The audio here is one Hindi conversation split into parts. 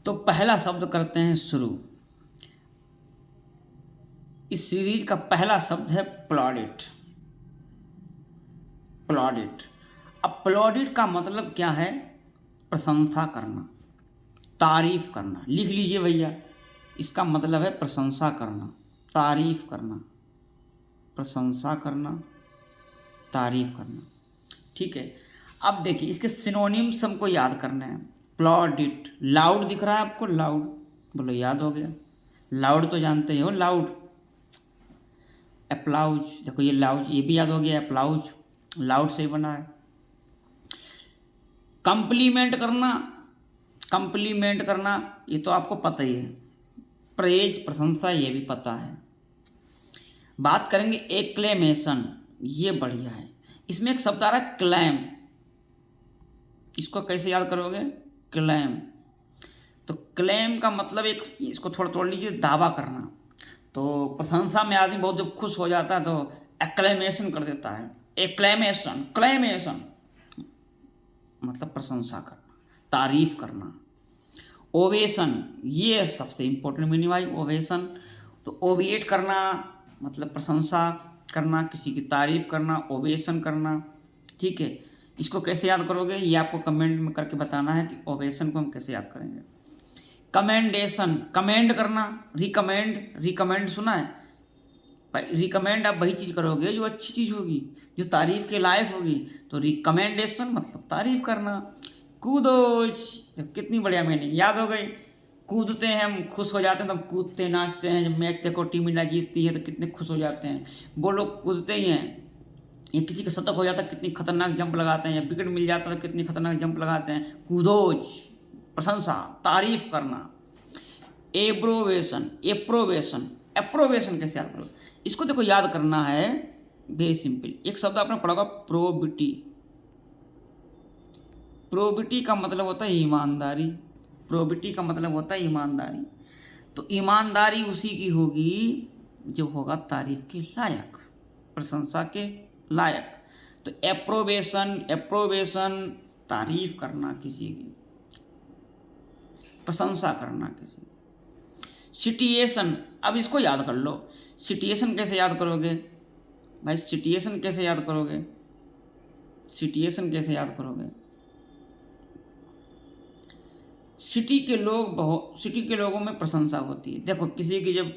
तो पहला शब्द करते हैं शुरू। इस सीरीज का पहला शब्द है प्लॉडिट। प्लॉडिट। अब प्लॉडिट का मतलब क्या है? प्रशंसा करना, तारीफ करना। लिख लीजिए भैया, इसका मतलब है प्रशंसा करना, तारीफ करना, प्रशंसा करना, तारीफ करना। ठीक है। अब देखिए इसके सिनोनिम्स हमको याद करने हैं। प्लॉडिट, लाउड दिख रहा है आपको? लाउड, बोलो याद हो गया। लाउड तो जानते ही हो, लाउड। अप्लाउज, देखो ये लाउज, ये भी याद हो गया। अप्लाउज लाउड से ही बना है। कंप्लीमेंट करना, कंप्लीमेंट करना ये तो आपको पता ही है। प्रेज, प्रशंसा, ये भी पता है। बात करेंगे एक्लेमेशन, ये बढ़िया है। इसमें एक शब्द आ रहा है क्लेम। इसको कैसे याद करोगे? क्लेम। तो क्लेम का मतलब एक, इसको थोड़ा तोड़ लीजिए, दावा करना। तो प्रशंसा में आदमी बहुत जब खुश हो जाता है तो एक्लेमेशन कर देता है। एक्लेमेशन, क्लेमेशन मतलब प्रशंसा करना, तारीफ करना। ओवेशन, ये सबसे इंपॉर्टेंट मीनिंग भाई, ओवेशन। तो ओवेट करना मतलब प्रशंसा करना, किसी की तारीफ करना, ओवेशन करना। ठीक है। इसको कैसे याद करोगे ये आपको कमेंट में करके बताना है कि ओवेशन को हम कैसे याद करेंगे। कमेंडेशन, कमेंड करना, रिकमेंड, रिकमेंड सुना है भाई? रिकमेंड आप वही चीज़ करोगे जो अच्छी चीज़ होगी, जो तारीफ के लायक होगी। तो रिकमेंडेशन मतलब तारीफ करना। कूदोज, कितनी बढ़िया मीनिंग, याद हो गई। कूदते हैं हम, खुश हो जाते हैं तो हम कूदते नाचते हैं। जब मैच देखो टीम इंडिया जीतती है तो कितने खुश हो जाते हैं, वो लोग कूदते ही हैं। या किसी का शतक हो जाता है कितनी खतरनाक जंप लगाते हैं, या विकेट मिल जाता है तो कितनी खतरनाक जंप लगाते हैं। कूदोज, प्रशंसा, तारीफ करना। एब्रोवेशन, एप्रोवेशन, एप्रोवेशन कैसे याद करो? इसको देखो याद करना है, वेरी सिंपल। एक शब्द आपने पढ़ा होगा प्रोबिटी। प्रोबिटी का मतलब होता है ईमानदारी। प्रोबिटी का मतलब होता है ईमानदारी। तो ईमानदारी उसी की होगी जो होगा तारीफ के लायक, प्रशंसा के लायक। तो एप्रोवेशन, एप्रोवेशन तारीफ करना किसी की, प्रशंसा करना किसी की। सिचुएशन, अब इसको याद कर लो। सिचुएशन कैसे याद करोगे भाई? सिचुएशन कैसे याद करोगे? सिचुएशन कैसे याद करोगे? सिटी के लोग बहुत, सिटी के लोगों में प्रशंसा होती है। देखो किसी की जब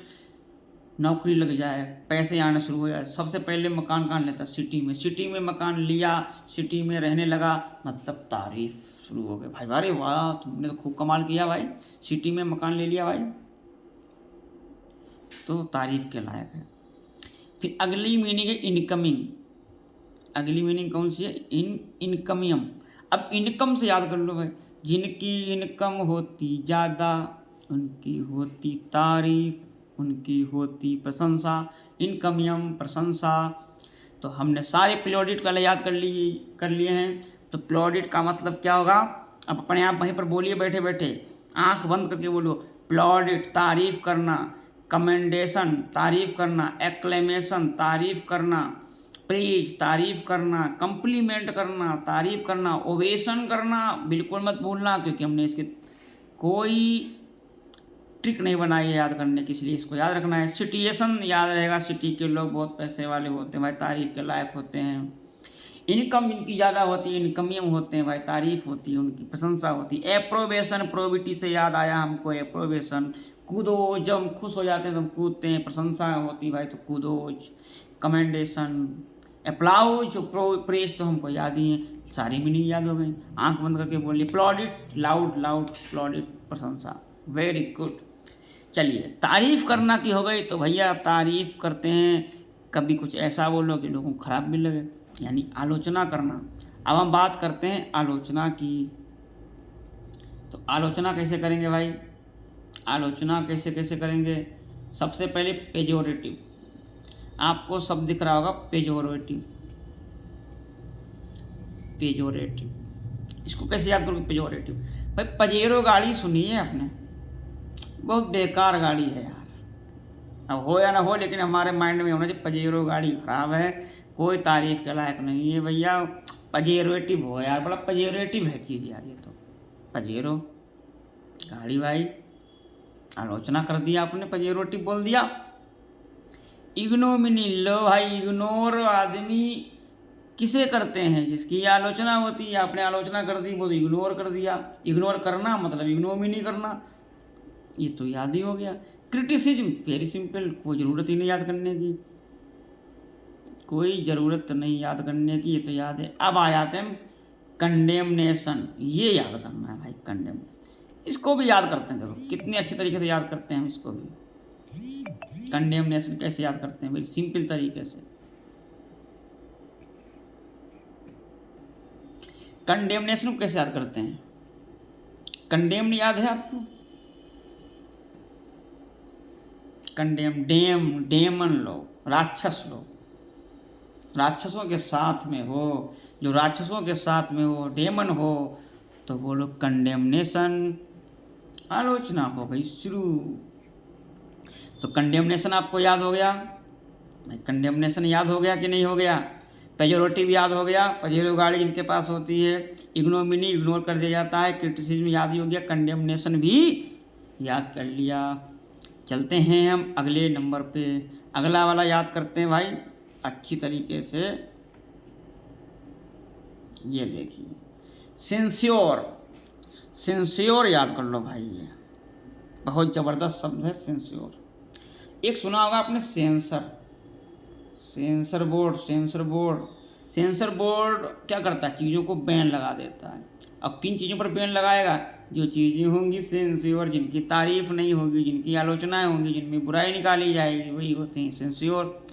नौकरी लग जाए, पैसे आने शुरू हो जाए, सबसे पहले मकान कहाँ लेता है? सिटी में। सिटी में मकान लिया, सिटी में रहने लगा, मतलब तारीफ शुरू हो गई भाई, अरे वाह तुमने तो खूब कमाल किया भाई, सिटी में मकान ले लिया भाई। तो तारीफ के लायक है। फिर अगली मीनिंग है इनकमिंग। अगली मीनिंग कौन सी है? इनकमियम। अब इनकम से याद कर लो भाई, जिनकी इनकम होती ज़्यादा उनकी होती तारीफ, उनकी होती प्रशंसा। इनकमियम, प्रशंसा। तो हमने सारे प्लॉडिट का याद कर लिए हैं। तो प्लॉडिट का मतलब क्या होगा? अब अपने आप वहीं पर बोलिए बैठे बैठे, आंख बंद करके बोलो। प्लॉडिट तारीफ करना, कमेंडेशन तारीफ करना, एक्लेमेशन तारीफ करना, प्रेज तारीफ करना, कंप्लीमेंट करना, तारीफ करना, ओवेशन करना। बिल्कुल मत भूलना, क्योंकि हमने इसके कोई ट्रिक नहीं बनाई है याद करने की, इसलिए इसको याद रखना है। सिचुएशन याद रहेगा, सिटी के लोग बहुत पैसे वाले होते हैं भाई, तारीफ के लायक होते हैं। इनकम इनकी ज़्यादा होती है, इनकमियम होते हैं भाई, तारीफ होती है उनकी, प्रशंसा होती है। एप्रोवेशन, प्रोबिटी से याद आया हमको एप्रोवेशन। कूदो, जब हम खुश हो जाते हैं तो हम कूदते हैं, प्रशंसा होती भाई तो कूदोज। कमेंडेशन, अप्लाउज, प्रेज तो हमको याद ही है, सारी मीनिंग याद हो गई। आंख बंद करके बोलिए प्लॉडिट, लाउड लाउड प्लॉडिट, प्रशंसा। Very good. चलिए तारीफ करना की हो गई, तो भैया तारीफ करते हैं, कभी कुछ ऐसा बोलो कि लोगों को खराब भी लगे, यानी आलोचना करना। अब हम बात करते हैं आलोचना की। तो आलोचना कैसे करेंगे भाई? आलोचना कैसे कैसे करेंगे? सबसे पहले पेजोरेटिव, आपको सब दिख रहा होगा, पेजोरेटिव। पेजोरेटिव, इसको कैसे याद करोगे? पेजोरेटिव भाई, पजेरो गाड़ी सुनी है आपने? बहुत बेकार गाड़ी है यार। अब हो या ना हो, लेकिन हमारे माइंड में होना चाहिए पजेरो गाड़ी खराब है, कोई तारीफ के लायक नहीं है भैया। पजेरोटिव हो यार, बड़ा पजेरोटिव है चीज़ यार ये तो। पजेरो गाड़ी भाई, आलोचना कर दिया आपने, पेजोरेटिव बोल दिया। इग्नोमिनी, लो भाई, इग्नोर आदमी किसे करते हैं? जिसकी आलोचना होती है। आपने आलोचना कर दी, वो तो इग्नोर कर दिया। इग्नोर करना मतलब इग्नोमिनी करना, ये तो याद ही हो गया। क्रिटिसिज्म, वेरी सिंपल, कोई ज़रूरत ही नहीं याद करने की, कोई ज़रूरत नहीं याद करने की, ये तो याद है। अब आ जाते हैं कंडेमनेशन, ये याद करना है भाई, कंडेमनेशन। इसको भी याद करते हैं, देखो कितने अच्छे तरीके से याद करते हैं हम इसको भी। कंडेमनेशन कैसे याद करते हैं? वेरी सिंपल तरीके से। कंडेमनेशन को कैसे याद करते हैं? कंडेम्ड याद है आपको? कंडेम, डेमन लोग, राक्षस लोग, राक्षसों के साथ में हो, जो राक्षसों के साथ में हो, डेमन हो, तो वो लोग कंडेमनेशन, आलोचना हो गई शुरू। तो कंडेमनेशन आपको याद हो गया? कंडेमनेशन याद हो गया कि नहीं हो गया? पेजोरेटिव याद हो गया, पजेरो गाड़ी जिनके पास होती है। इग्नोमिनी, इग्नोर कर दिया जाता है। क्रिटिसिज्म याद ही हो गया। कंडेमनेशन भी याद कर लिया। चलते हैं हम अगले नंबर पे, अगला वाला याद करते हैं भाई अच्छी तरीके से। ये देखिए, सेंस्योर, सेंस्योर याद कर लो भाई, ये बहुत ज़बरदस्त शब्द है सेंस्योर। एक सुना होगा आपने sensor, sensor board, sensor board. Sensor board क्या करता है? चीज़ों को बैन लगा देता है। अब किन चीज़ों पर बैन लगाएगा? जो चीज़ें होंगी सेंस्योर, जिनकी तारीफ नहीं होगी, जिनकी आलोचनाएं होंगी, जिनमें बुराई निकाली जाएगी, वही होते हैं सेंस्योर।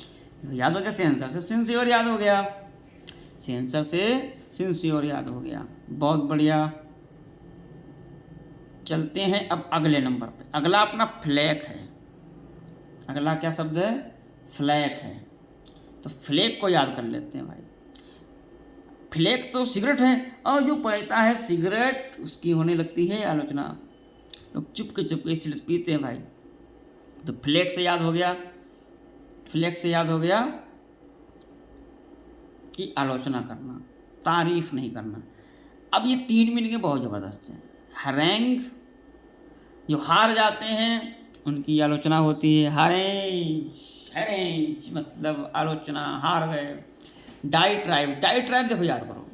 याद हो गया? सेंसर से सेंस्योर याद हो गया, सेंसर से सेंस्योर याद हो गया, बहुत बढ़िया। चलते हैं अब अगले नंबर पे। अगला अपना फ्लैग है। अगला क्या शब्द है? फ्लैग है। तो फ्लैग को याद कर लेते हैं भाई। फ्लैग तो सिगरेट है, और जो पीता है सिगरेट उसकी होने लगती है आलोचना। लोग चुपके चुपके सिगरेट पीते हैं भाई। तो फ्लैग से याद हो गया, फ्लैग से याद हो गया कि आलोचना करना, तारीफ नहीं करना। अब ये तीन मीनिंग बहुत ज़बरदस्त है। हरेंग, जो हार जाते हैं उनकी आलोचना होती है। हरेंज, हरेंज मतलब आलोचना, हार गए। डाइट्राइब, डाइट्राइब देखो याद करो।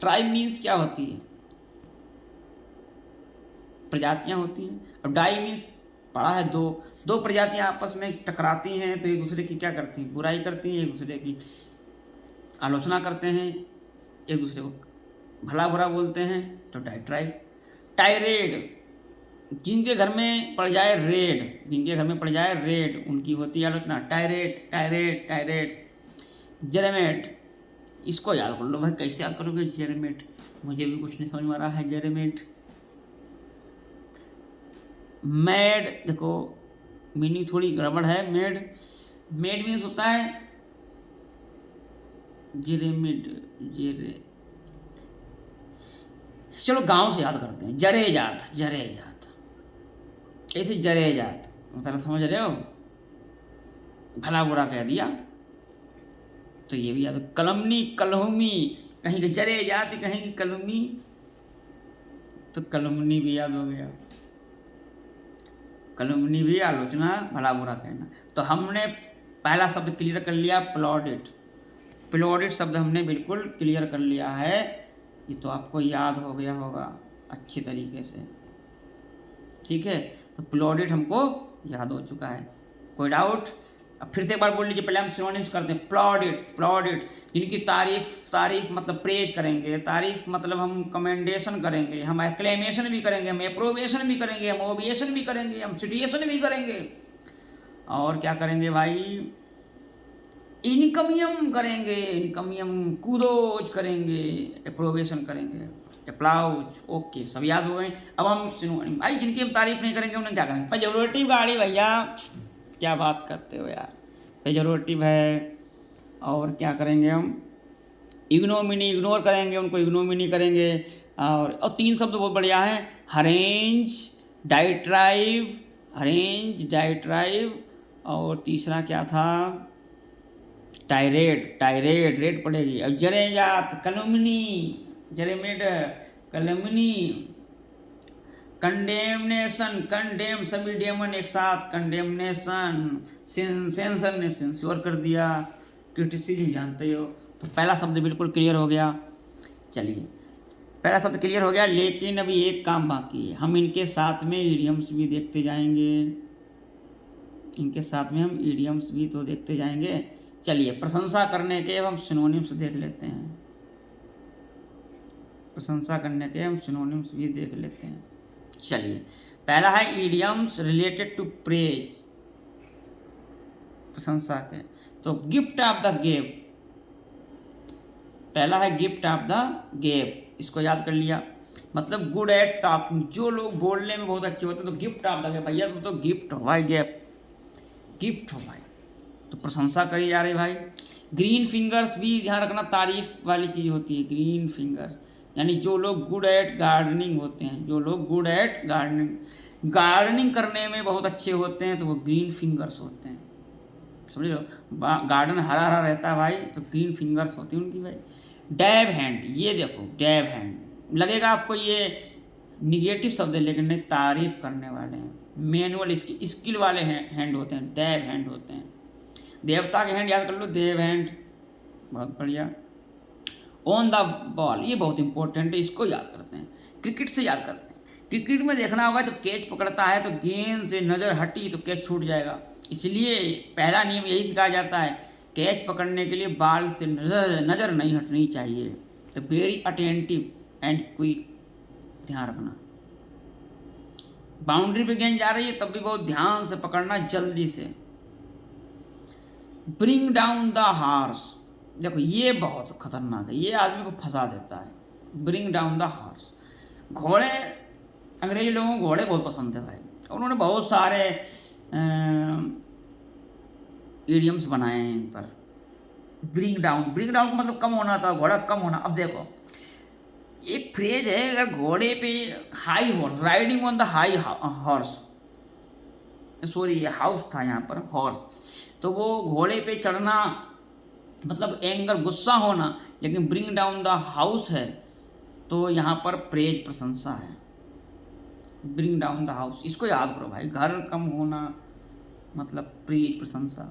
ट्राइब मीन्स क्या होती है? प्रजातियां होती हैं। अब डाई मीन्स पढ़ा है, दो, दो प्रजातियां आपस में टकराती हैं तो एक दूसरे की क्या करती हैं? बुराई करती हैं, एक दूसरे की आलोचना करते हैं, एक दूसरे को भला बुरा बोलते हैं, तो डाइट्राइब। टायरेड, जिनके घर में पड़ जाए रेड, जिनके घर में पड़ जाए रेड, उनकी होती है आलोचना। Tired, tired, tired. जेरेमेट, इसको याद कर लो भाई। कैसे याद करोगे जेरेमेट? मुझे भी कुछ नहीं समझ में आ रहा है जेरेमेट। मैड, देखो मीनिंग थोड़ी गड़बड़ है। मेड, मेड मीन्स होता है जेरेमिड, जेरे, चलो गांव से याद करते हैं। जरे जात, जरे जात, ऐसे जरे जात मतलब समझ रहे हो, भला बुरा कह दिया, तो ये भी याद। कलमनी, कलहुमी, कहीं के जरे जात, कहीं की कलमी, तो कलमनी भी याद हो गया। कलमनी भी आलोचना, भला बुरा कहना। तो हमने पहला शब्द क्लियर कर लिया, प्लॉडिट। प्लॉडिट शब्द हमने बिल्कुल क्लियर कर लिया है। ये तो आपको याद हो गया होगा अच्छी तरीके से, ठीक है। तो प्लॉडिट हमको याद हो चुका है, कोई डाउट? अब फिर से एक बार बोल लीजिए, पहले हम सिनोनिम्स करते हैं। प्लॉडिट, प्लॉडिट जिनकी तारीफ, तारीफ मतलब प्रेज करेंगे, तारीफ मतलब हम कमेंडेशन करेंगे, हम एक्लेमेशन भी करेंगे, हम अप्रोवेशन भी करेंगे, हम ओबिएशन भी करेंगे, हम सिटुएशन भी करेंगे, और क्या करेंगे भाई? इनकमियम करेंगे, इनकमियम कूदोज करेंगे, अप्रोवेशन करेंगे, अप्लाउज। ओके, सब याद हो गए। अब हम सिनोनिम भाई, जिनकी हम तारीफ नहीं करेंगे उन्हें क्या करेंगे? पेजोरेटिव गाड़ी भैया, क्या बात करते हो यार, पेजोरेटिव है। और क्या करेंगे हम? इग्नोमिनी, इग्नोर करेंगे उनको, इग्नोमिनी करेंगे। और तीन शब्द बहुत बढ़िया हैं, हरेंज, डाइट्राइव, हरेंज, डाइट्राइव, और तीसरा क्या था? टायरेड, टायरेड, रेड पड़ेगी। अब जरेजात, कलमनी, जरेमेड, कलमनी, कंडेमनेशन, कंडेम सभी डेमन एक साथ, कंडेमनेशन, सेंसर ने सेंसर कर दिया, क्रिटिसिज्म जानते हो। तो पहला शब्द बिल्कुल क्लियर हो गया। चलिए पहला शब्द क्लियर हो गया, लेकिन अभी एक काम बाकी है, हम इनके साथ में इडियम्स भी देखते जाएंगे, इनके साथ में हम इडियम्स भी तो देखते जाएंगे। चलिए प्रशंसा करने के अब हम सिनोनिम्स देख लेते हैं, प्रशंसा करने के हम सिनोनिम्स भी देख लेते हैं। चलिए पहला है इडियम्स रिलेटेड टू प्रेज, प्रशंसा के, तो गिफ्ट ऑफ द गेव, पहला है गिफ्ट ऑफ द गेव, इसको याद कर लिया, मतलब गुड एट टॉकिंग, जो लोग बोलने में बहुत अच्छे होते हैं, तो गिफ्ट ऑफ द गेव, भैया तो गिफ्ट हो भाई, गिफ्ट हो भाई, तो प्रशंसा करी जा रही भाई। ग्रीन फिंगर्स भी ध्यान रखना तारीफ वाली चीज़ होती है, ग्रीन फिंगर्स यानी जो लोग गुड एट गार्डनिंग होते हैं, जो लोग गुड एट गार्डनिंग करने में बहुत अच्छे होते हैं, तो वो ग्रीन फिंगर्स होते हैं, समझ लो। गार्डन हरा हरा रहता है भाई, तो ग्रीन फिंगर्स होती हैं उनकी भाई। डैब हैंड, ये देखो डैब हैंड, लगेगा आपको ये निगेटिव शब्द है, लेकिन नहीं, तारीफ करने वाले हैं, मैनुअल स्किल वाले हैंड होते हैं, डैब हैंड होते हैं। देवता के हैंड याद कर लो, देव हैंड, बहुत बढ़िया। ऑन द बॉल, ये बहुत इंपॉर्टेंट है, इसको याद करते हैं, क्रिकेट से याद करते हैं। क्रिकेट में देखना होगा जब कैच पकड़ता है तो गेंद से नज़र हटी तो कैच छूट जाएगा, इसलिए पहला नियम यही सिखाया जाता है, कैच पकड़ने के लिए बॉल से नज़र नहीं हटनी चाहिए, तो वेरी अटेंटिव एंड क्विक, ध्यान रखना। बाउंड्री पे गेंद जा रही है तब भी बहुत ध्यान से पकड़ना, जल्दी से। ब्रिंग डाउन द हॉर्स, देखो ये बहुत खतरनाक है, ये आदमी को फंसा देता है। ब्रिंग डाउन द हॉर्स, घोड़े, अंग्रेजी लोगों को घोड़े बहुत पसंद थे भाई, उन्होंने बहुत सारे इडियम्स बनाए हैं इन पर। ब्रिंग डाउन का मतलब कम होना था, घोड़ा कम होना। अब देखो एक फ्रेज है, अगर घोड़े पे high horse, riding on the high horse, sorry house था यहाँ पर हॉर्स, तो वो घोड़े पे चढ़ना मतलब एंगर, गुस्सा होना, लेकिन ब्रिंग डाउन द हाउस है तो यहाँ पर प्रेज, प्रशंसा है। ब्रिंग डाउन द हाउस, इसको याद करो भाई, घर कम होना मतलब प्रेज, प्रशंसा।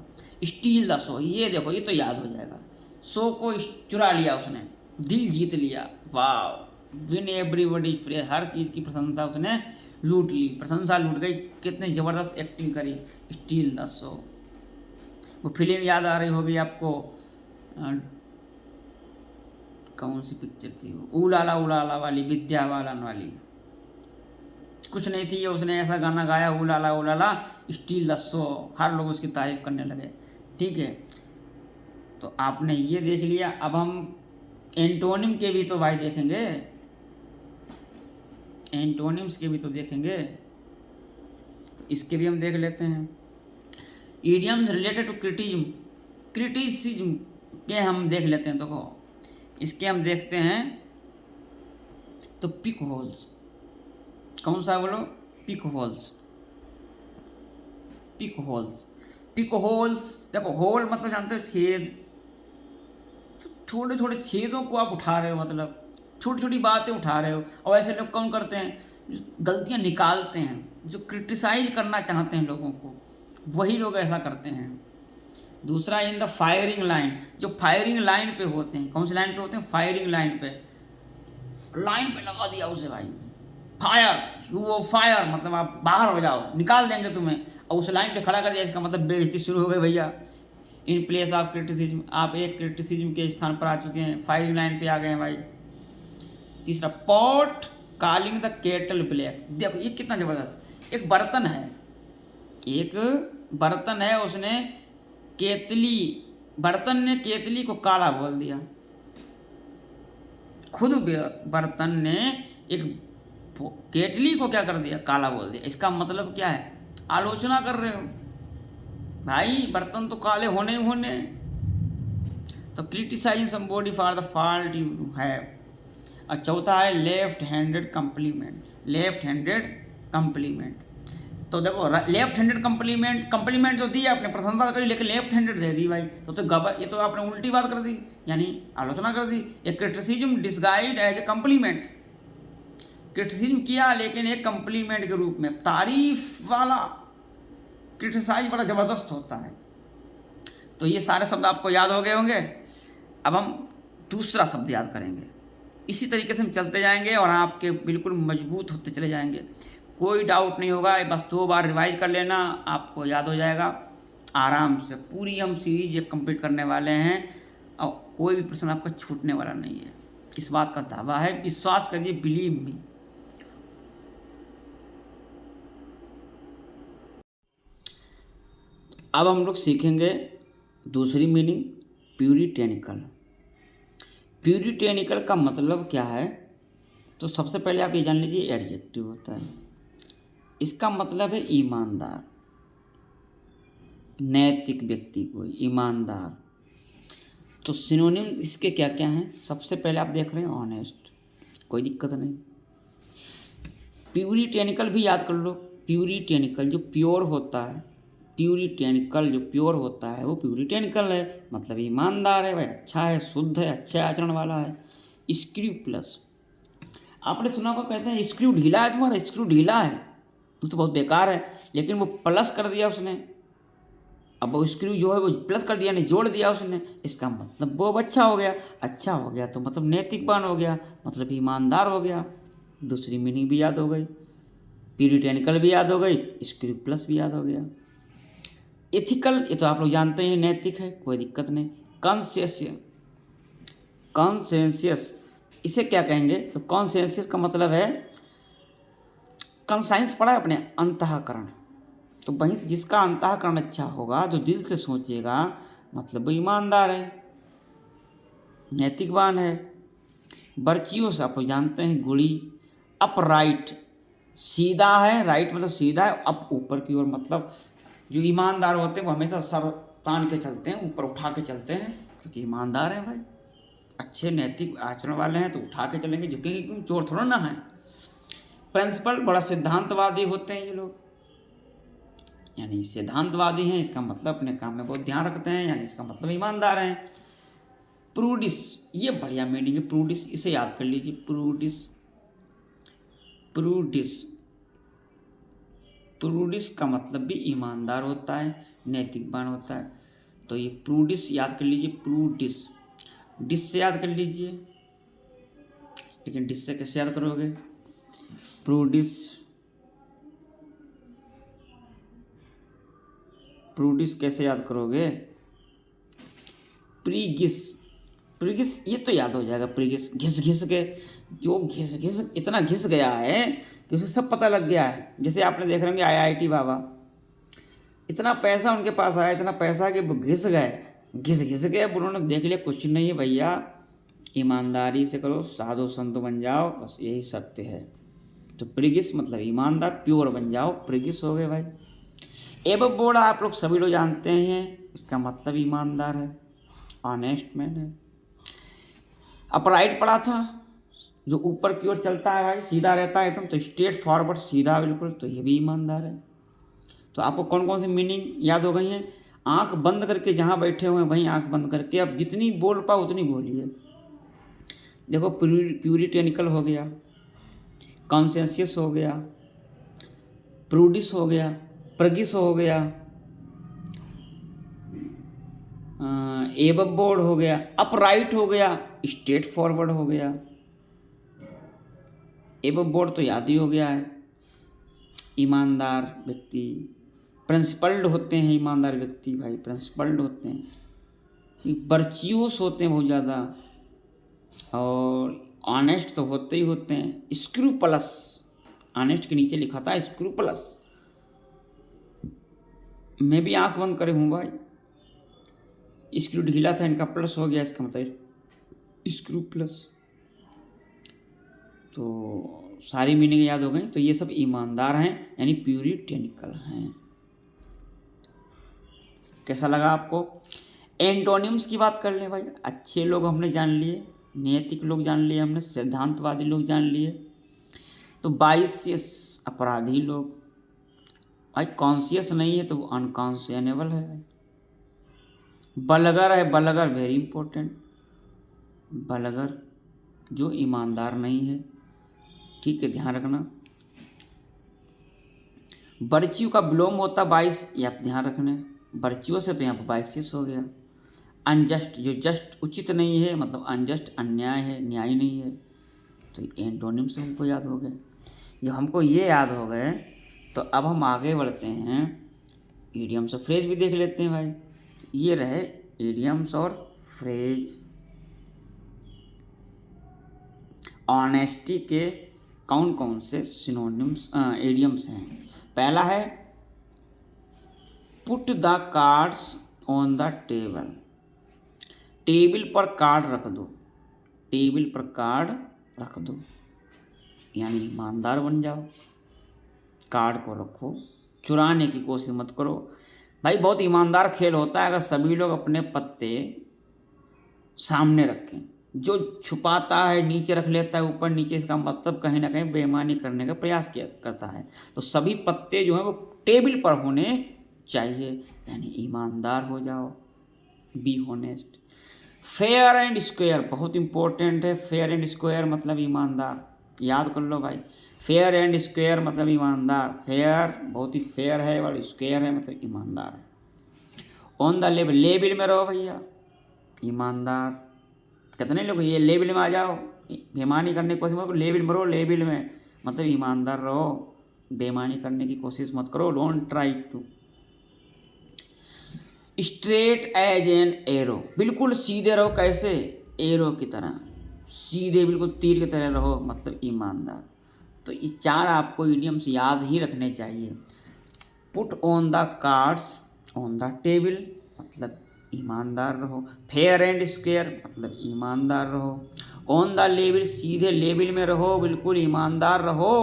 स्टील द शो, ये देखो ये तो याद हो जाएगा, शो को चुरा लिया उसने, दिल जीत लिया, वाह। विन एवरीबॉडी फ्री, हर चीज़ की प्रशंसा उसने लूट ली, प्रशंसा लूट गई, कितनी ज़बरदस्त एक्टिंग करी। स्टील द शो, वो फिल्म याद आ रही होगी आपको, कौन सी पिक्चर थी वो, उलाला वाली, विद्या बालन वाली, कुछ नहीं थी, उसने ऐसा गाना गाया, उलाला उलाला स्टील द शो, हर लोग उसकी तारीफ करने लगे। ठीक है, तो आपने ये देख लिया, अब हम एंटोनिम के भी तो भाई देखेंगे, एंटोनिम्स के भी तो देखेंगे, तो इसके भी हम देख लेते हैं। इडियम्स रिलेटेड टू क्रिटिसिज्म के हम देख लेते हैं। देखो इसके हम देखते हैं, तो पिक होल्स, कौन सा बोलो, pick holes, pick holes, pick holes, देखो होल मतलब जानते हो छेद, तो छोटे छोटे छेदों को आप उठा रहे हो, मतलब छोटी छोटी बातें उठा रहे हो। और ऐसे लोग कौन करते हैं, जो गलतियां निकालते हैं, जो क्रिटिसाइज करना चाहते हैं लोगों को, वही लोग ऐसा करते हैं। दूसरा, इन द फायरिंग लाइन, जो फायरिंग लाइन पे होते हैं, कौन सी लाइन पे होते हैं, फायरिंग लाइन पे, लाइन पे लगा दिया उसे भाई, फायर, वो फायर मतलब आप बाहर हो जाओ, निकाल देंगे तुम्हें, और उस लाइन पे खड़ा कर दिया, इसका मतलब बेइज्जती शुरू हो गई भैया। इन प्लेस ऑफ क्रिटिसिज्म, आप एक क्रिटिसिज्म के स्थान पर आ चुके हैं, फायरिंग लाइन पे आ गए हैं भाई। तीसरा, pot calling the kettle black, देखो ये कितना ज़बरदस्त, एक बर्तन है, एक बर्तन है, उसने केतली, बर्तन ने केतली को काला बोल दिया, खुद बर्तन ने एक केतली को क्या कर दिया, काला बोल दिया। इसका मतलब क्या है, आलोचना कर रहे हो भाई, बर्तन तो काले होने ही होने। तो criticising somebody for the fault you have. और चौथा है left handed compliment, left handed compliment, तो देखो लेफ्ट हैंडेड कम्प्लीमेंट तो दी आपने, प्रशंसा करी, लेकिन लेफ्ट हैंडेड दे दी भाई, तो ये तो आपने उल्टी बात कर दी, यानी आलोचना कर दी। एक criticism disguised as a compliment, criticism किया लेकिन एक कम्प्लीमेंट के रूप में, तारीफ वाला क्रिटिसाइज बड़ा ज़बरदस्त होता है। तो ये सारे शब्द आपको याद हो गए होंगे। अब हम दूसरा शब्द याद करेंगे। इसी तरीके से हम चलते जाएंगे और आपके बिल्कुल मजबूत होते चले जाएंगे, कोई डाउट नहीं होगा। बस 2 बार रिवाइज कर लेना, आपको याद हो जाएगा आराम से। पूरी हम सीरीज ये कंप्लीट करने वाले हैं और कोई भी प्रश्न आपका छूटने वाला नहीं है, इस बात का दावा है। विश्वास करिए, बिलीव मी। अब हम लोग सीखेंगे दूसरी मीनिंग, प्यूरिटेनिकल। प्यूरिटेनिकल का मतलब क्या है? तो सबसे पहले आप ये जान लीजिए, एडजेक्टिव होता है। इसका मतलब है ईमानदार, नैतिक व्यक्ति को, ईमानदार। तो सिनोनिम इसके क्या क्या हैं? सबसे पहले आप देख रहे हैं ऑनेस्ट, कोई दिक्कत नहीं। प्यूरिटेनिकल भी याद कर लो। प्यूरिटेनिकल जो प्योर होता है, प्यूरिटेनिकल जो प्योर होता है वो प्यूरिटेनिकल है, मतलब ईमानदार है भाई, अच्छा है, शुद्ध है, अच्छे आचरण वाला है। स्क्रू प्लस, आपने सुना को कहते हैं स्क्रू ढीला है, तुम्हारा स्क्रू ढीला है, तो बहुत बेकार है, लेकिन वो प्लस कर दिया उसने। अब वो स्क्रू जो है वो प्लस कर दिया, नहीं जोड़ दिया उसने, इसका मतलब वो अच्छा हो गया। अच्छा हो गया तो मतलब नैतिकवान हो गया, मतलब ईमानदार हो गया। दूसरी मीनिंग भी याद हो गई, प्यूरिटेनिकल भी याद हो गई, स्क्रू प्लस भी याद हो गया। एथिकल, ये तो आप लोग जानते हैं, नैतिक है, कोई दिक्कत नहीं। कॉन्सेंसियस, इसे क्या कहेंगे? तो कॉन्सेंसियस का मतलब है, कॉन्साइंस पढ़ा है अपने, अंतःकरण। तो वहीं से जिसका अंतःकरण अच्छा होगा, जो दिल से सोचेगा, मतलब वो ईमानदार है, नैतिकवान है। वर्च्यूस आप जानते हैं, गुणी। अपराइट, सीधा है, राइट मतलब सीधा है, अप ऊपर की ओर, मतलब जो ईमानदार होते हैं वो हमेशा सर तान के चलते हैं, ऊपर उठा के चलते हैं, क्योंकि ईमानदार हैं भाई, अच्छे नैतिक आचरण वाले हैं, तो उठा के चलेंगे, झुकेंगे क्यों, चोर थोड़ा ना है। प्रिंसिपल, बड़ा सिद्धांतवादी होते हैं ये लोग, यानी सिद्धांतवादी हैं, इसका मतलब अपने काम में बहुत ध्यान रखते हैं, यानी इसका मतलब ईमानदार हैं। प्रूडिस, ये बढ़िया मीनिंग है, प्रूडिस, इसे याद कर लीजिए। प्रूडिस, प्रूडिस, प्रूडिस का मतलब भी ईमानदार होता है, नैतिकवान होता है। तो ये प्रूडिस याद कर लीजिए, प्रूडिस। डिस से याद कर लीजिए, लेकिन डिस से कैसे याद करोगे? प्रूडिस, प्रूडिस कैसे याद करोगे? प्रीगिस, प्रीगिस ये तो याद हो जाएगा। प्रीगिस, घिस घिस के, जो घिस घिस इतना घिस गया है कि उसे सब पता लग गया है। जैसे आपने देख रहे होंगे IIT बाबा, इतना पैसा उनके पास आया, इतना पैसा कि वो घिस गए, घिस घिस गए। अब उन्होंने देख लिया कुछ नहीं है भैया, ईमानदारी से करो, साधु संत बन जाओ, बस यही सत्य है। तो प्रीगिस मतलब ईमानदार, प्योर बन जाओ, प्रीगिस हो गए भाई। एब बोर्ड आप लोग सभी लोग जानते हैं, इसका मतलब ईमानदार है, ऑनेस्ट मैन है। अपराइट पढ़ा था, जो ऊपर की ओर चलता है भाई, सीधा रहता है एकदम, तो स्ट्रेट फॉरवर्ड, सीधा बिल्कुल, तो ये भी ईमानदार है। तो आपको कौन कौन सी मीनिंग याद हो गई हैं? आंख बंद करके जहाँ बैठे हुए हैं वहीं आंख बंद करके अब जितनी बोल पाओ उतनी बोलिए। देखो, प्यूरिटेनिकल हो गया, कॉन्सेंसियस हो गया, प्रूडिस हो गया, प्रगिस हो गया, एबव बोर्ड हो गया, अपराइट हो गया, स्ट्रेट फॉरवर्ड हो गया। एबव बोर्ड तो याद ही हो गया है, ईमानदार व्यक्ति। प्रिंसिपल्ड होते हैं ईमानदार व्यक्ति भाई, प्रिंसिपल्ड होते हैं, वर्च्यूस होते हैं बहुत ज़्यादा, और ऑनेस्ट तो होते ही होते हैं। स्क्रूपलस, ऑनेस्ट के नीचे लिखा था स्क्रूपलस, मैं भी आंख बंद करे हूँ भाई, स्क्रू ढीला था, इनका प्लस हो गया, इसका मतलब स्क्रू प्लस। तो सारी मीनिंग याद हो गई। तो ये सब ईमानदार हैं, यानी प्यूरिटेनिकल हैं। कैसा लगा आपको? एंटोनिम्स की बात कर लें भाई। अच्छे लोग हमने जान लिए, नैतिक लोग जान लिए हमने, सिद्धांतवादी लोग जान लिए। तो वाइसियस, अपराधी लोग भाई, कॉन्शियस नहीं है तो अनकॉन्शियनेबल है भाई। बलगर है, बलगर वेरी इंपॉर्टेंट, बलगर जो ईमानदार नहीं है। ठीक है, ध्यान रखना। वर्च्यू का विलोम होता 22, ये आप ध्यान रखना। वर्च्यू से तो यहाँ पर 22 हो गया। अनजस्ट, जो जस्ट उचित नहीं है, मतलब अनजस्ट अन्याय है, न्याय नहीं है, तो एंटोनिम से हमको याद हो गए। जब हमको ये याद हो गए तो अब हम आगे बढ़ते हैं, इडियम्स और फ्रेज भी देख लेते हैं भाई। तो ये रहे इडियम्स और फ्रेज। ऑनेस्टी के कौन कौन से सिनोनिम्स इडियम्स हैं? पहला है put the cards on the table. Table पर कार्ड रख दो, टेबल पर कार्ड रख दो, यानी ईमानदार बन जाओ। कार्ड को रखो, चुराने की कोशिश मत करो। भाई बहुत ईमानदार खेल होता है अगर सभी लोग अपने पत्ते सामने रखें। जो छुपाता है नीचे रख लेता है ऊपर नीचे, इसका मतलब कहीं ना कहीं बेईमानी करने का प्रयास किया करता है। तो सभी पत्ते जो हैं वो टेबल पर होने चाहिए, यानी ईमानदार हो जाओ, be honest. Fair and square बहुत इंपॉर्टेंट है। फेयर एंड स्क्वायर मतलब ईमानदार, याद कर लो भाई। फेयर एंड स्क्वायर मतलब ईमानदार। फेयर बहुत ही फेयर है और स्क्वायर है मतलब ईमानदार है। ऑन द लेवल, लेवल में रहो भैया, ईमानदार। कितने लोग ये लेवल में आ जाओ, बेईमानी करने की कोशिश मत करो, लेवल में रहो, लेवल में मतलब ईमानदार रहो, बेईमानी करने की कोशिश मत करो। Don't try to. Straight as an arrow, बिल्कुल सीधे रहो, कैसे? एरो की तरह सीधे, बिल्कुल तीर की तरह रहो, मतलब ईमानदार। तो ये चार आपको इडियम्स याद ही रखने चाहिए। Put on the cards on the table मतलब ईमानदार रहो। फेयर एंड स्क्वायर मतलब ईमानदार रहो। ऑन द लेवल सीधे लेवल में रहो, बिल्कुल ईमानदार रहो।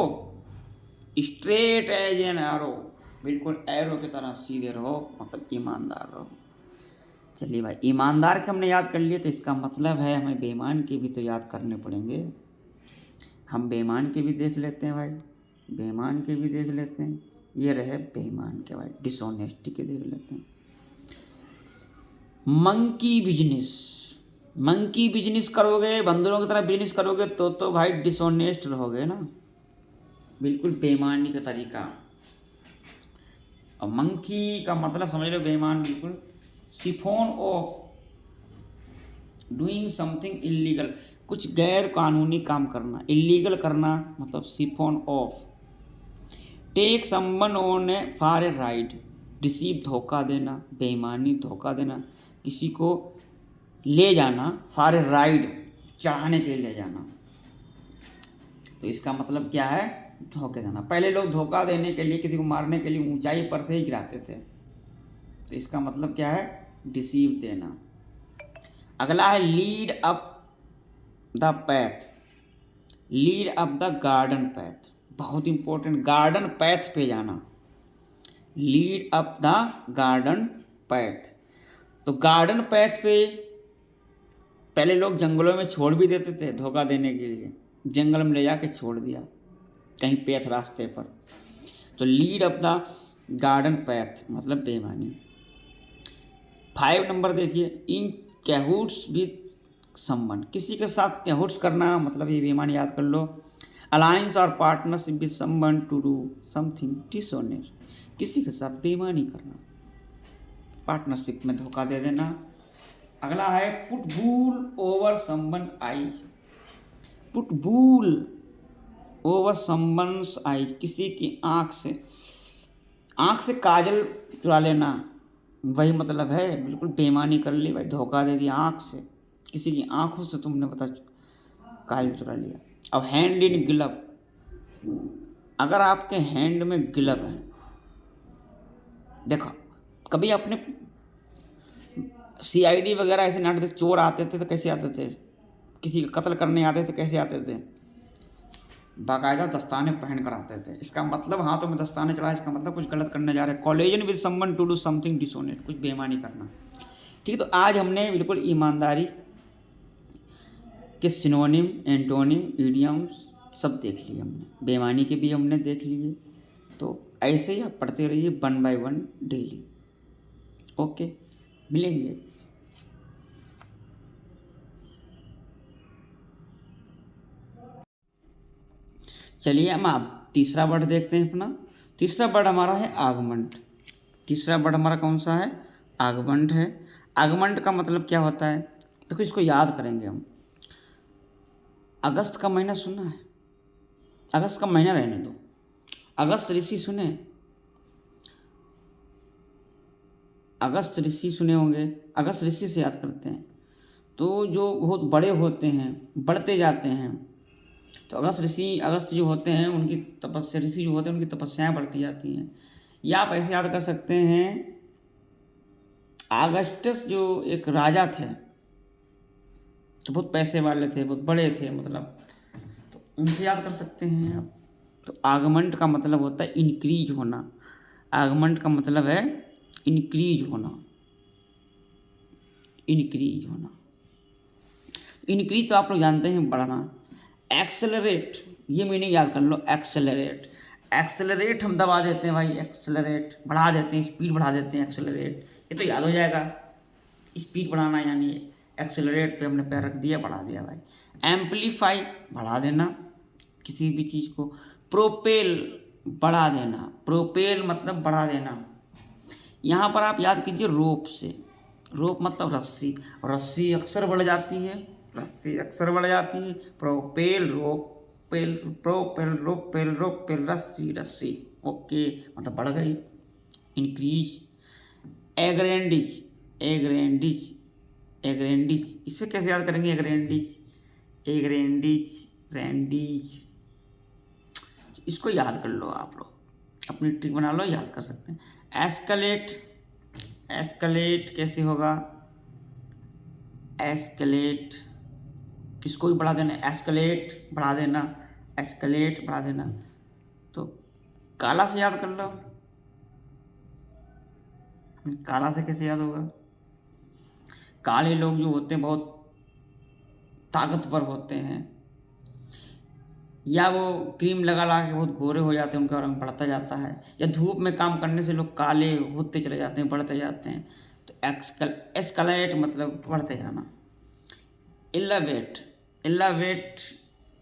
स्ट्रेट एज एन एरो बिल्कुल एरो की तरह सीधे रहो, मतलब ईमानदार रहो। चलिए भाई, ईमानदार के हमने याद कर लिए, तो इसका मतलब है हमें बेईमान के भी तो याद करने पड़ेंगे। हम बेईमान के भी देख लेते हैं भाई, बेईमान के भी देख लेते हैं। ये रहे बेईमान के भाई, डिसऑनेस्टी के देख लेते हैं। मंकी बिजनेस, मंकी बिजनेस करोगे, बंदरों की तरह बिजनेस करोगे तो भाई डिसऑनेस्ट रहोगे ना, बिल्कुल बेईमानी का तरीका। और मंकी का मतलब समझ लो बेईमान, बिल्कुल siphon off doing something illegal, कुछ गैर कानूनी काम करना, इलीगल करना मतलब siphon off. Take someone on a for a ride, deceive धोखा देना, बेईमानी धोखा देना, किसी को ले जाना, फॉर ए राइड चढ़ाने के लिए ले जाना। तो इसका मतलब क्या है? धोखे देना। पहले लोग धोखा देने के लिए, किसी को मारने के लिए ऊंचाई पर से ही गिराते थे, तो इसका मतलब क्या है? डिसीव देना। अगला है lead up the path, lead up the garden path, बहुत इंपॉर्टेंट, गार्डन पैथ पे जाना, lead up the garden path. तो गार्डन पैथ पे पहले लोग जंगलों में छोड़ भी देते थे धोखा देने के लिए, जंगल में ले जाके छोड़ दिया कहीं पैथ रास्ते पर। तो lead up the garden path मतलब बेईमानी। 5 नंबर देखिए, इन कैहूट्स विद समवन, किसी के साथ कैहूट्स करना मतलब ये बेईमानी, याद कर लो। अलायंस और partnership with someone to do something dishonest, किसी के साथ बेईमानी करना, पार्टनरशिप में धोखा दे देना। अगला है पुट वूल ओवर समवन आईज, पुट वूल ओवर समवन्स आईज, किसी की आँख से काजल चुरा लेना, वही मतलब है, बिल्कुल बेईमानी कर ली भाई, धोखा दे दिया आँख से, किसी की आँखों से तुमने पता काजल चुरा लिया। अब हैंड इन ग्लव, अगर आपके हैंड में ग्लव है, देखो कभी अपने CID वगैरह ऐसे नाटक, चोर आते थे तो कैसे आते थे, किसी का कत्ल करने आते थे कैसे आते थे, बाकायदा दस्ताने पहन कर आते थे। इसका मतलब हाथों में दस्ताने चढ़ा, इसका मतलब कुछ गलत करने जा रहे हैं। Collusion with someone to do something dishonest, कुछ बेईमानी करना। ठीक है, तो आज हमने बिल्कुल ईमानदारी के सिनोनिम, एंटोनिम, इडियम्स सब देख लिए हमने, बेईमानी के भी हमने देख लिए। तो ऐसे ही आप पढ़ते रहिए 1 by 1 डेली। ओके, मिलेंगे। चलिए हम आप तीसरा वर्ड देखते हैं अपना। तीसरा वर्ड हमारा है आगमंड। तीसरा वर्ड हमारा कौन सा है? आगमंड है। आगमंड का मतलब क्या होता है? देखो इसको याद करेंगे हम। अगस्त का महीना सुना है? अगस्त का महीना रहने दो, अगस्त ऋषि सुने? अगस्त ऋषि सुने होंगे। अगस्त ऋषि से याद करते हैं तो जो बहुत बड़े होते हैं, बढ़ते जाते हैं, तो अगस्त ऋषि, अगस्त जो होते हैं उनकी तपस्या, ऋषि जो होते हैं उनकी तपस्याएं बढ़ती जाती हैं। या आप ऐसे याद कर सकते हैं, अगस्टस जो एक राजा थे तो बहुत पैसे वाले थे, बहुत बड़े थे मतलब, तो उनसे याद कर सकते हैं आप। तो आगमंड का मतलब होता है इंक्रीज होना। आगमंड का मतलब है इंक्रीज होना, इंक्रीज होना। इंक्रीज तो आप लोग जानते हैं बढ़ना। एक्सेलरेट, ये मीनिंग याद कर लो, एक्सेलरेट। एक्सेलरेट हम दबा देते हैं भाई, एक्सेलरेट बढ़ा देते हैं, स्पीड बढ़ा देते हैं, एक्सेलरेट, ये तो याद हो जाएगा। स्पीड बढ़ाना यानी एक्सेलरेट पे हमने पैर रख दिया, बढ़ा दिया भाई। एम्पलीफाई, बढ़ा देना किसी भी चीज़ को। प्रोपेल, बढ़ा देना। प्रोपेल मतलब बढ़ा देना। यहाँ पर आप याद कीजिए रोप से। रोप मतलब रस्सी, रस्सी अक्सर बढ़ जाती है, रस्सी अक्सर बढ़ जाती है। प्रोपेल, रोप पेल, प्रोपेल, रोपेल, रोपेल, रस्सी, रस्सी, ओके, मतलब बढ़ गई, इंक्रीज। एग्रेंडिज, एग्रेंडिज, एग्रेंडिज, इसे कैसे याद करेंगे? एग्रेंडिज, एग्रेंडिज, रैंडीज, इसको याद कर लो आप लोग, अपनी ट्रिक बना लो, याद कर सकते हैं। एस्कलेट, एस्कलेट कैसे होगा? एस्कलेट, इसको भी बढ़ा देना, एस्कलेट बढ़ा देना, एस्कलेट बढ़ा देना। तो काला से याद कर लो, काला से कैसे याद होगा? काले लोग जो होते हैं बहुत ताकतवर होते हैं, या वो क्रीम लगा ला के बहुत गोरे हो जाते हैं, उनका रंग बढ़ता जाता है, या धूप में काम करने से लोग काले होते चले जाते हैं, बढ़ते जाते हैं। तो एस्कलेट मतलब बढ़ते जाना। एलिवेट, एलिवेट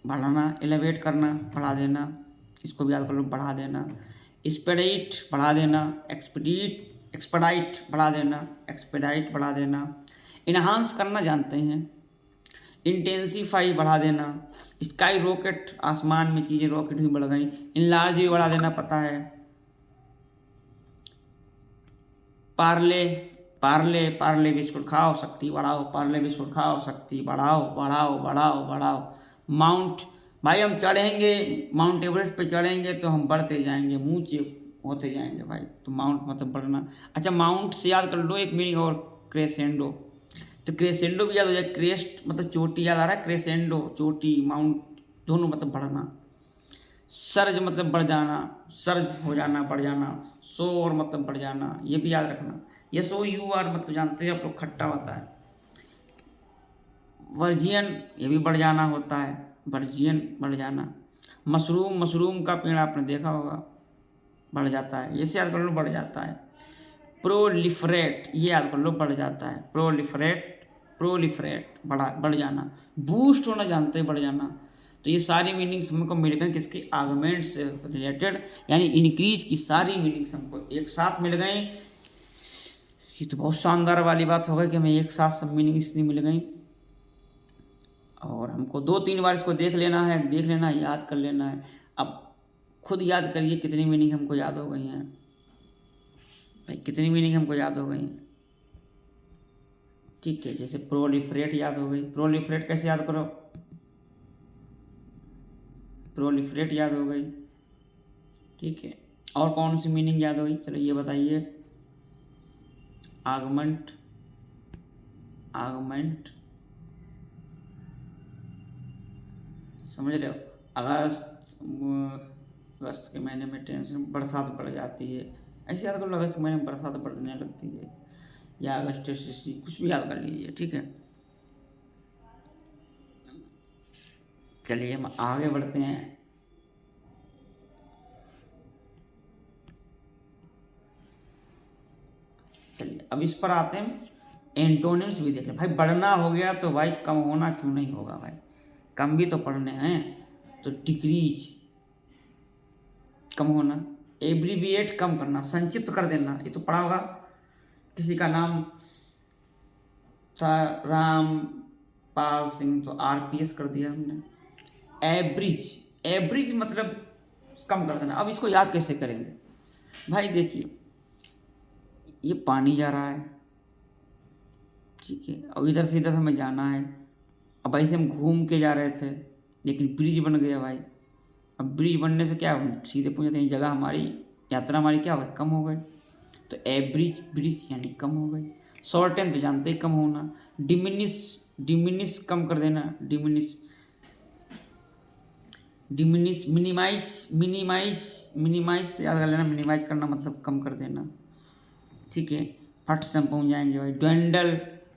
बढ़ाना, एलिवेट करना, बढ़ा देना, इसको भी याद कर लो, बढ़ा देना। एक्सपेडाइट, बढ़ा देना, एक्सपीडीट, एक्सपेडाइट बढ़ा देना, एक्सपेडाइट बढ़ा देना। इन्हांस करना जानते हैं, इंटेंसीफाई बढ़ा देना। स्काई रॉकेट, आसमान में चीज़ें रॉकेट भी बढ़ गई। इनलार्ज भी बढ़ा देना, पता है। पार्ले, पार्ले, पार्ले बिस्कुट खाओ, शक्ति बढ़ाओ, पार्ले बिस्कुट खाओ, शक्ति बढ़ाओ, बढ़ाओ, बढ़ाओ, बढ़ाओ। माउंट, भाई हम चढ़ेंगे, माउंट एवरेस्ट पे चढ़ेंगे तो हम बढ़ते जाएंगे, ऊंचे होते जाएंगे भाई, तो माउंट मतलब बढ़ना। अच्छा, माउंट से याद कर लो एक मीनिंग और, क्रेसेंडो। तो क्रेसेंडो भी याद हो जाए, क्रेस्ट मतलब चोटी याद आ रहा है, क्रेसेंडो चोटी, माउंट दोनों मतलब बढ़ना। सर्ज मतलब बढ़ जाना, सर्ज हो जाना, बढ़ जाना। सोर मतलब बढ़ जाना, ये भी याद रखना। SOUR मतलब जानते हैं आप लोग, खट्टा होता है। वर्जियन, ये भी बढ़ जाना होता है, वर्जियन बढ़ जाना। मशरूम, मशरूम का पेड़ आपने देखा होगा, बढ़ जाता है, ये से याद कर लो, बढ़ जाता है। प्रोलिफरेट, ये याद कर लो, बढ़ जाता है। प्रोलिफरेट, प्रोलिफरेट बढ़ जाना। बूस्ट होना जानते हैं, बढ़ जाना। तो ये सारी मीनिंग्स हमको मिल गए किसकी? आर्गुमेंट से रिलेटेड, यानी इंक्रीज की सारी मीनिंग्स हमको एक साथ मिल गई। ये तो बहुत शानदार वाली बात हो गई कि हमें एक साथ सब मीनिंग्स इतनी मिल गई, और हमको 2-3 बार इसको देख लेना है, देख लेना है, याद कर लेना है। अब खुद याद करिए कितनी मीनिंग हमको याद हो गई हैं भाई, कितनी मीनिंग हमको याद हो गई। ठीक है, जैसे प्रोलिफरेट याद हो गई, प्रोलिफरेट कैसे याद करो? प्रोलिफरेट याद हो गई, ठीक है। और कौन सी मीनिंग याद हो गई, चलो ये बताइए। आगमंट, आगमंट समझ रहे हो? अगस्त के महीने में टेंशन, बरसात बढ़ जाती है, ऐसे याद कर लो, अगस्त के महीने में बरसात बढ़ने लगती है, या अगस्त से कुछ भी याद कर लीजिए, ठीक है। चलिए हम आगे बढ़ते हैं। चलिए अब इस पर आते हैं, एंटोनिम्स भी देख लें भाई। बढ़ना हो गया तो भाई कम होना क्यों नहीं होगा भाई, कम भी तो पढ़ने हैं। तो डिक्रीज, कम होना। एब्रीविएट कम करना, संक्षिप्त कर देना। ये तो पढ़ा होगा, किसी का नाम था रामपाल सिंह तो आरपीएस कर दिया हमने। एवरेज, एवरेज मतलब कम कर देना। अब इसको याद कैसे करेंगे भाई? देखिए, ये पानी जा रहा है, ठीक है, और इधर से इधर हमें जाना है। अब ऐसे हम घूम के जा रहे थे, लेकिन ब्रिज बन गया भाई। अब ब्रिज बनने से क्या, हम सीधे पहुँच जाते हैं जगह, हमारी यात्रा हमारी क्या हो गई, कम हो गई। तो एवरेज ब्रिज यानी कम हो गई। शॉर्टेन तो जानते ही कम होना। डिमिनिश, डिमिनिश कम कर देना। Diminish, diminish, minimize, minimize, minimize से याद कर लेना। मिनिमाइज करना मतलब कम कर देना, ठीक है। फट से हम पहुँच जाएंगे भाई। Dwindle,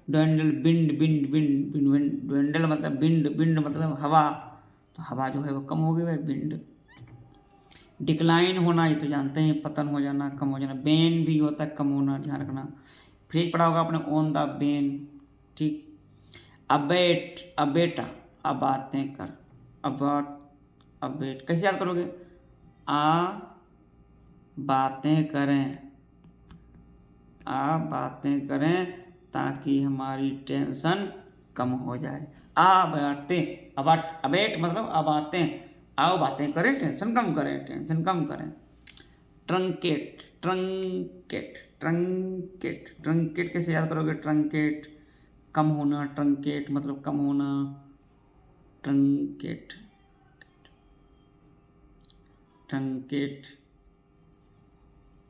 dwindle, bind, bind, bind, bind, bind, dwindle मतलब बिंड, बिंड मतलब हवा, तो हवा जो है वो कम हो गई भाई, बिंड। डिक्लाइन होना, ये तो जानते हैं, पतन हो जाना, कम हो जाना। बेन भी होता है कम होना, ध्यान रखना। फिर एक पढ़ा होगा आपने, ऑन द बेन, ठीक। अबेट, अबेटा, अब बातें कर, अबाट, अबेट कैसे याद करोगे? आ बातें करें, आ बातें करें ताकि हमारी टेंशन कम हो जाए। आ बातें, अबाट, अबेट मतलब अब बातें, आओ बातें करें, टेंशन कम करें, टेंशन कम करें। ट्रंकेट, ट्रंकेट, ट्रंकेट, ट्रंकेट कैसे याद करोगे? ट्रंकेट कम होना, ट्रंकेट मतलब कम होना। ट्रंकेट, ट्रंकेट,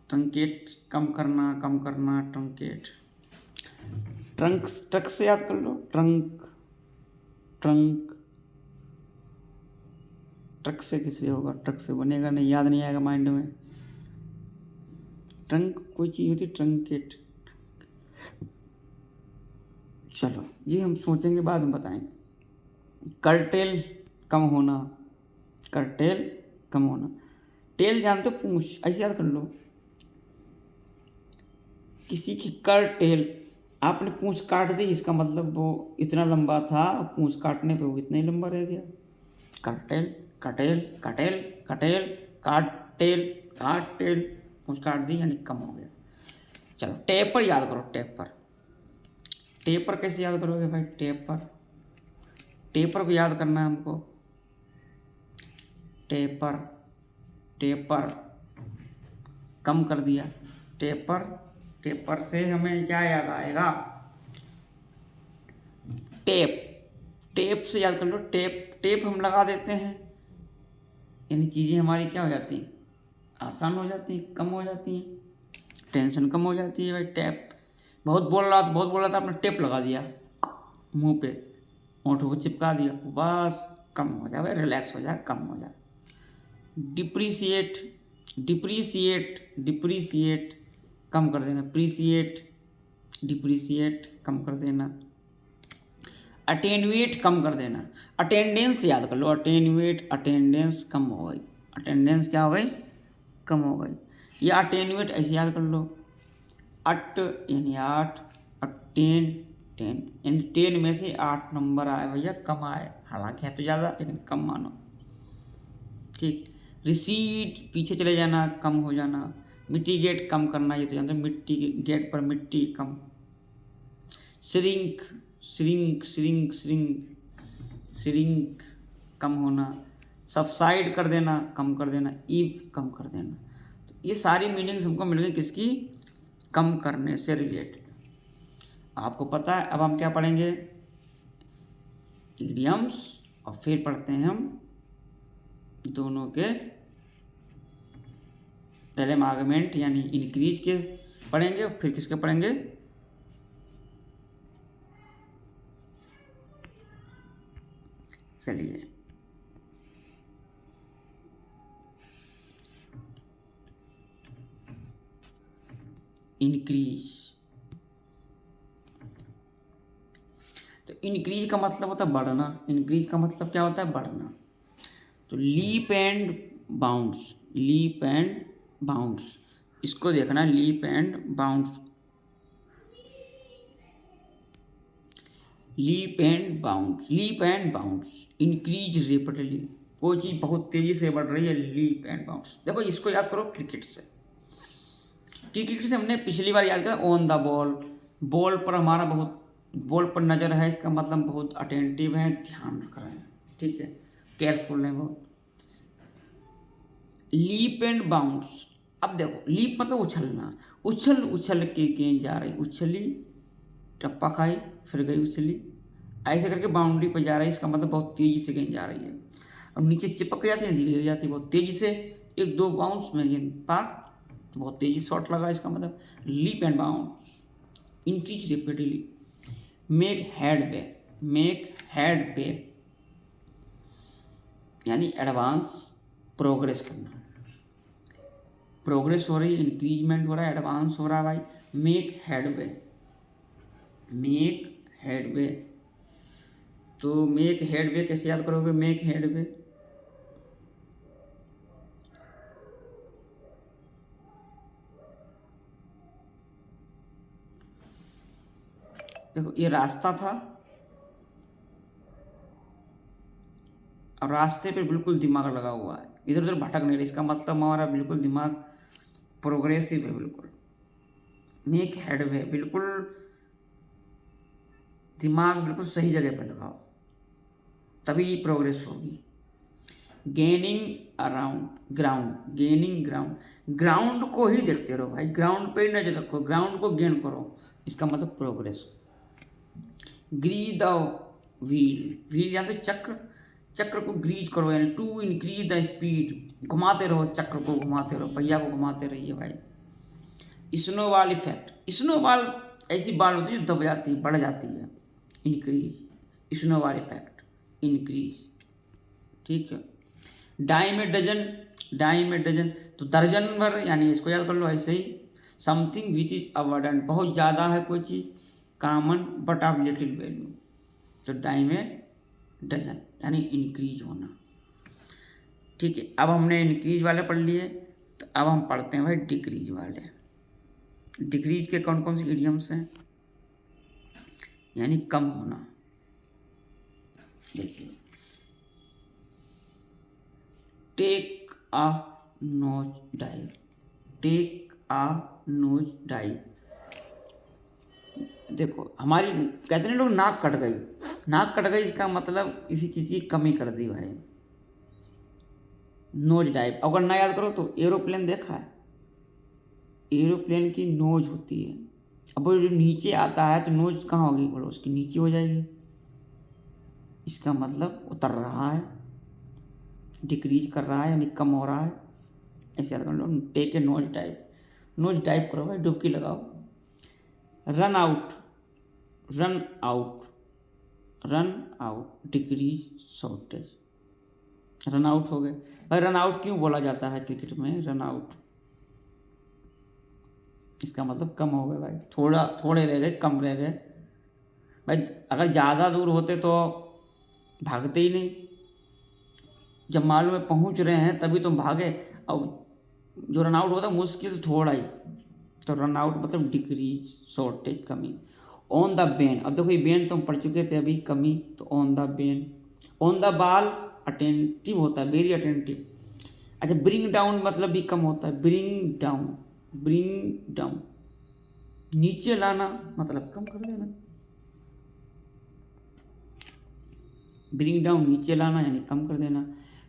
ट्रंकेट कम करना, कम करना, ट्रंकेट। ट्रंक, ट्रक से याद कर लो, ट्रंक, ट्रंक, ट्रक से किसे होगा? ट्रक से बनेगा नहीं, याद नहीं आएगा माइंड में। ट्रंक कोई चीज़ होती, ट्रंकेट। चलो ये हम सोचेंगे, बाद में बताएंगे। कर्टेल कम होना, कर्टेल कम होना। टेल जानते हो, पूंछ, ऐसे याद कर लो। किसी की कर टेल, आपने पूंछ काट दी, इसका मतलब वो इतना लंबा था, पूंछ काटने पे वो इतना ही लंबा रह गया। कटेल, कटेल, कटेल, कटेल, काटेल, काटेल, पूंछ काट दी यानी कम हो गया। चलो टेपर याद करो, टेपर। टेपर कैसे याद करोगे भाई? टेपर, टेपर को याद करना है हमको। टेपर, टेपर कम कर दिया, टेपर, टेपर से हमें क्या याद आएगा? टेप, टेप से याद कर लो। टेप, टेप हम लगा देते हैं, यानी चीज़ें हमारी क्या हो जाती हैं, आसान हो जाती हैं, कम हो जाती हैं, टेंशन कम हो जाती है भाई। टेप, बहुत बोल रहा था, बहुत बोल रहा था, आपने टेप लगा दिया मुंह पे, होंठों को चिपका दिया, बस कम हो जाए भाई, रिलैक्स हो जाए, कम हो जाए। डिप्रिसिएट, डिप्रिसिएट, डिप्रिसिएट कम कर देना। प्रीसिएट, डिप्रिसिएट कम कर देना। अटेनुएट कम कर देना। अटेंडेंस याद कर लो, अटेनुएट, अटेंडेंस कम हो गई, अटेंडेंस क्या हो गई, कम हो गई। या अटेनुएट ऐसे याद कर लो, अट यानी 8, अटेन, 10 यानी 10 में से 8 नंबर आए भैया, कम आए, हालांकि है तो ज़्यादा लेकिन कम मानो, ठीक। रिसीड पीछे चले जाना, कम हो जाना। मिटिगेट कम करना, ये तो जानते हो, मिट्टी गेट पर मिट्टी कम। Shrink, shrink, shrink, shrink, shrink कम होना। सबसाइड कर देना, कम कर देना। ईव कम कर देना। तो ये सारी मीनिंग्स हमको मिल गई किसकी, कम करने से रिलेटेड। आपको पता है, अब हम क्या पढ़ेंगे, इडियम्स, और फिर पढ़ते हैं हम दोनों के, पहले हम आर्गुमेंट यानी इंक्रीज के पढ़ेंगे और फिर किसके पढ़ेंगे, चलिए। इंक्रीज, तो इंक्रीज का मतलब होता है बढ़ना। इंक्रीज का मतलब क्या होता है, बढ़ना। तो leap and bounds, leap and bounds, इसको देखना, leap and bounds, leap and bounds, leap and bounds, increase rapidly, कोई चीज़ बहुत तेज़ी से बढ़ रही है, लीप एंड बाउंस। देखो इसको याद करो क्रिकेट से। क्रिकेट से हमने पिछली बार याद किया ऑन द बॉल, बॉल पर हमारा बहुत, बॉल पर नज़र है, इसका मतलब बहुत अटेंटिव है, ध्यान रख रहे हैं, ठीक है, केयरफुल है बहुत। लीप एंड बाउंस, अब देखो लीप मतलब उछलना, उछल उछल के गेंद जा रही, उछली, टप्पा खाई, फिर गई उछली, ऐसे करके बाउंड्री पर जा रही है, इसका मतलब बहुत तेज़ी से गेंद जा रही है। और नीचे चिपक जाती है, धीरे धीरे जाती है, बहुत तेज़ी से, एक दो बाउंस में गेंद पार, तो बहुत तेज़ी शॉट लगा, इसका मतलब leap and bounce, increase rapidly. Make headway, make headway यानी एडवांस, प्रोग्रेस करना, प्रोग्रेस हो रही है, इंक्रीजमेंट हो रहा है, एडवांस हो रहा है भाई। मेक हेडवे, मेक हेडवे, तो मेक हेडवे कैसे याद करोगे? मेक हेडवे, देखो ये रास्ता था और रास्ते पे बिल्कुल दिमाग लगा हुआ है, इधर उधर भटक नहीं रही, इसका मतलब हमारा बिल्कुल दिमाग प्रोग्रेसिव है बिल्कुल। मेक हेडवे, बिल्कुल दिमाग बिल्कुल सही जगह पर लगाओ, तभी प्रोग्रेस होगी। Gaining around ground, gaining ground, ground को ही देखते रहो भाई, ग्राउंड पे ही नजर रखो, ग्राउंड को गेन करो, इसका मतलब progress. Grease the wheel, wheel यानी चक्र, चक्र को ग्रीज करो, यानी टू इंक्रीज द स्पीड, घुमाते रहो चक्र को, घुमाते रहो, पहिया को घुमाते रहिए भाई। स्नोबॉल इफेक्ट, स्नोबॉल ऐसी बॉल होती है जो दब जाती है, बढ़ जाती है, इंक्रीज, स्नोबॉल इफेक्ट, इंक्रीज, ठीक है। Die a dozen, die a dozen, तो दर्जन भर, यानी इसको याद कर लो ऐसे ही। समथिंग विच इज अबंडेंट, बहुत ज़्यादा है कोई चीज़, common but of little value, तो डाई में डजन यानी इंक्रीज होना, ठीक है। अब हमने इंक्रीज वाले पढ़ लिए, तो अब हम पढ़ते हैं भाई डिक्रीज वाले। डिक्रीज के कौन कौन से इडियम्स हैं, यानी कम होना। देखिए, take a nose dive, take a nose dive, देखो हमारी कहते हैं लोग नाक कट गई, नाक कट गई इसका मतलब किसी चीज़ की कमी कर दी भाई। नोज डाइव, अगर ना याद करो तो एरोप्लेन देखा है, एरोप्लेन की नोज होती है, अब वो जो नीचे आता है तो नोज कहाँ होगी, बोलो उसकी नीचे हो जाएगी, इसका मतलब उतर रहा है, डिक्रीज कर रहा है, यानी कम हो रहा है, ऐसे याद कर लो। Take a nose dive, nose dive करो भाई, डुबकी लगाओ। Run out, run out, run out, decrease shortage, run out हो गए भाई। रन आउट क्यों बोला जाता है क्रिकेट में, रन आउट, इसका मतलब कम हो गए भाई, थोड़ा थोड़े रह गए, कम रह गए भाई। अगर ज़्यादा दूर होते तो भागते ही नहीं, जब मालूम में पहुंच रहे हैं तभी तुम भागे, और जो रन आउट होता है मुश्किल से थोड़ा ही, तो रन आउट मतलब डिक्रीज शॉर्टेज, कमी। ऑन द बेन, अब देखो ये बेन तो हम पढ़ चुके थे अभी, कमी, तो on the Ben. On the ball attentive होता है, वेरी अटेंटिव। अच्छा, ब्रिंग डाउन मतलब भी कम होता है, ब्रिंग डाउन, ब्रिंग डाउन, नीचे लाना मतलब कम कर देना, ब्रिंग डाउन नीचे लाना यानी कम कर देना।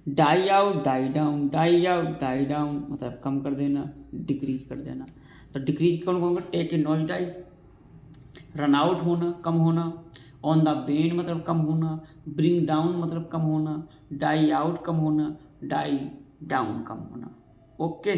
Die out, die down, die out, die down मतलब कम कर देना, डिक्रीज कर देना। तो डिक्रीज कौन कौन, take a nose dive, run out होना, कम होना, ऑन द बेन मतलब कम होना, ब्रिंग डाउन मतलब कम होना, डाई आउट कम होना, डाई डाउन कम होना। ओके।